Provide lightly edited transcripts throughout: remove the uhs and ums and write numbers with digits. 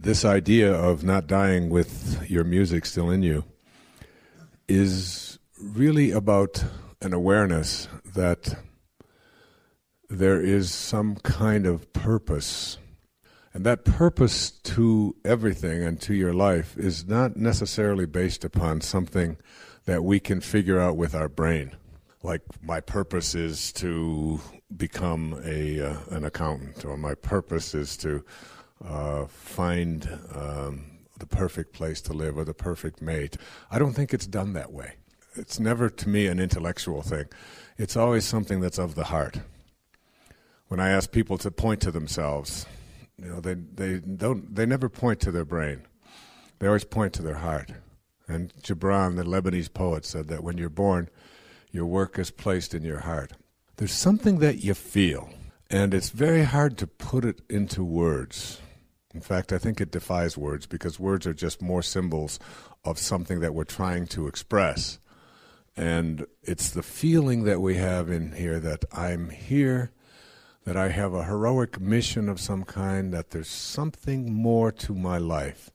This idea of not dying with your music still in you is really about an awareness that there is some kind of purpose. And that purpose to everything and to your life is not necessarily based upon something that we can figure out with our brain. Like, my purpose is to become an accountant, or my purpose is to find the perfect place to live or the perfect mate. I don't think it's done that way. It's never, to me, an intellectual thing. It's always something that's of the heart. When I ask people to point to themselves, they never point to their brain. They always point to their heart. And Gibran, the Lebanese poet, said that when you're born, your work is placed in your heart. There's something that you feel, and it's very hard to put it into words. In fact, I think it defies words, because words are just more symbols of something that we're trying to express. And it's the feeling that we have in here that I'm here, that I have a heroic mission of some kind, that there's something more to my life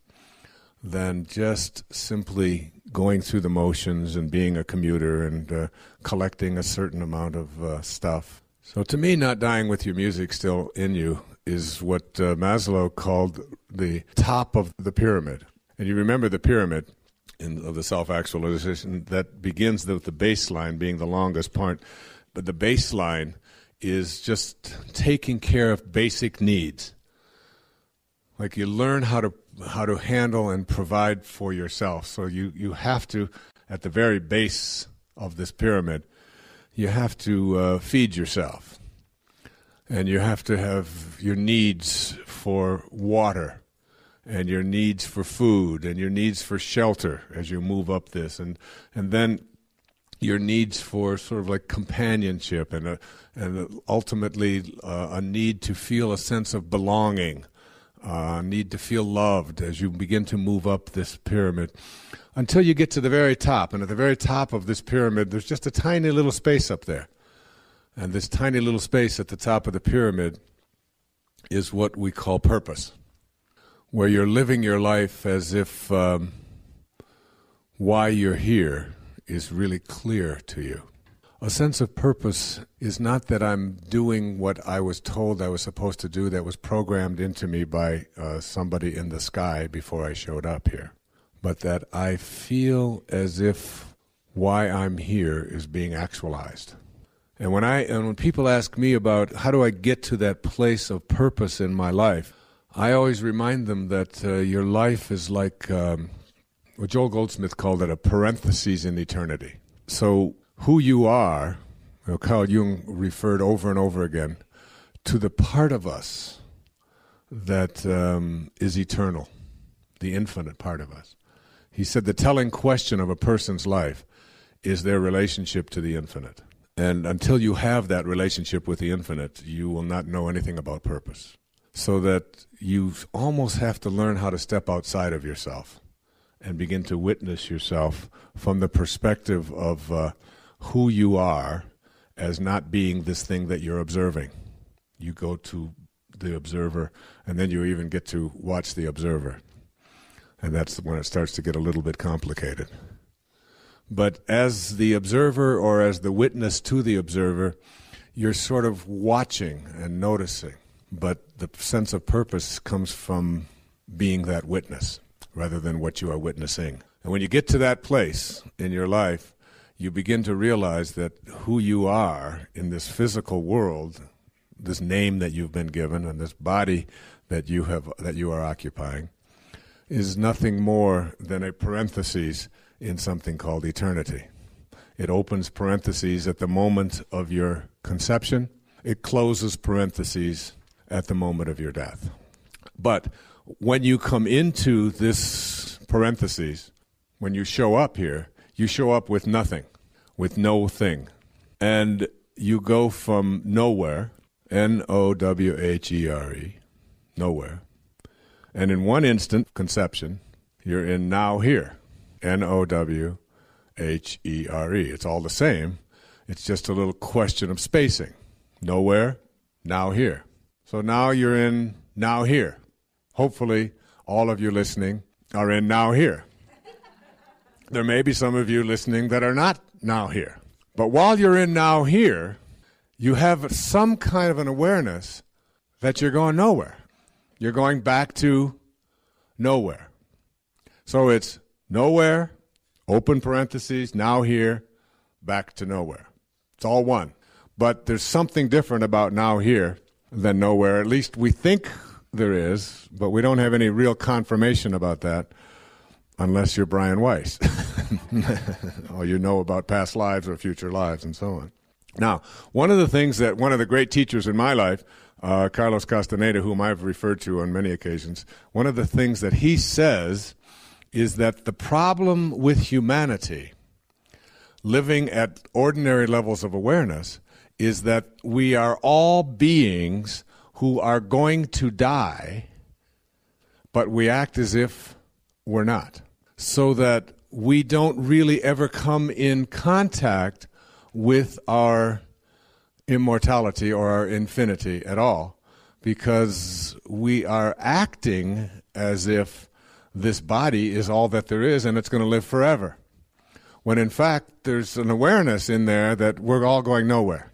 than just simply going through the motions and being a commuter and collecting a certain amount of stuff. So to me, not dying with your music still in you is what Maslow called the top of the pyramid. And you remember the pyramid of the self-actualization that begins with the baseline being the longest part, but the baseline is just taking care of basic needs. Like, you learn how to handle and provide for yourself. So you have to, at the very base of this pyramid, you have to feed yourself. And you have to have your needs for water, and your needs for food, and your needs for shelter as you move up this. And then your needs for sort of like companionship and ultimately a need to feel a sense of belonging, need to feel loved as you begin to move up this pyramid until you get to the very top. And at the very top of this pyramid, there's just a tiny little space up there. And this tiny little space at the top of the pyramid is what we call purpose, where you're living your life as if why you're here is really clear to you. A sense of purpose is not that I'm doing what I was told I was supposed to do, that was programmed into me by somebody in the sky before I showed up here, but that I feel as if why I'm here is being actualized. And when people ask me about how do I get to that place of purpose in my life, I always remind them that your life is like what Joel Goldsmith called it, a parenthesis in eternity. So who you are, Carl Jung referred over and over again to the part of us that is eternal, the infinite part of us. He said the telling question of a person's life is their relationship to the infinite. And until you have that relationship with the infinite, you will not know anything about purpose. So that you almost have to learn how to step outside of yourself and begin to witness yourself from the perspective of who you are as not being this thing that you're observing. You go to the observer, and then you even get to watch the observer. And that's when it starts to get a little bit complicated. But as the observer, or as the witness to the observer, you're sort of watching and noticing. But the sense of purpose comes from being that witness rather than what you are witnessing. And when you get to that place in your life, you begin to realize that who you are in this physical world, this name that you've been given and this body that you are occupying, is nothing more than a parenthesis in something called eternity. It opens parentheses at the moment of your conception. It closes parentheses at the moment of your death. But when you come into this parentheses, when you show up here, you show up with nothing, with no thing. And you go from nowhere, N-O-W-H-E-R-E, nowhere. And in one instant, conception, you're in now here, N-O-W-H-E-R-E. It's all the same. It's just a little question of spacing. Nowhere, now here. So now you're in now here. Hopefully, all of you listening are in now here. There may be some of you listening that are not now here. But while you're in now here, you have some kind of an awareness that you're going nowhere. You're going back to nowhere. So it's nowhere, open parentheses, now here, back to nowhere. It's all one. But there's something different about now here than nowhere. At least we think there is, but we don't have any real confirmation about that unless you're Brian Weiss. Or you know about past lives or future lives and so on. Now, one of the great teachers in my life, Carlos Castaneda, whom I've referred to on many occasions, one of the things that he says is that the problem with humanity living at ordinary levels of awareness is that we are all beings who are going to die, but we act as if we're not. So that we don't really ever come in contact with our immortality or our infinity at all, because we are acting as if this body is all that there is and it's going to live forever. When in fact there's an awareness in there that we're all going nowhere.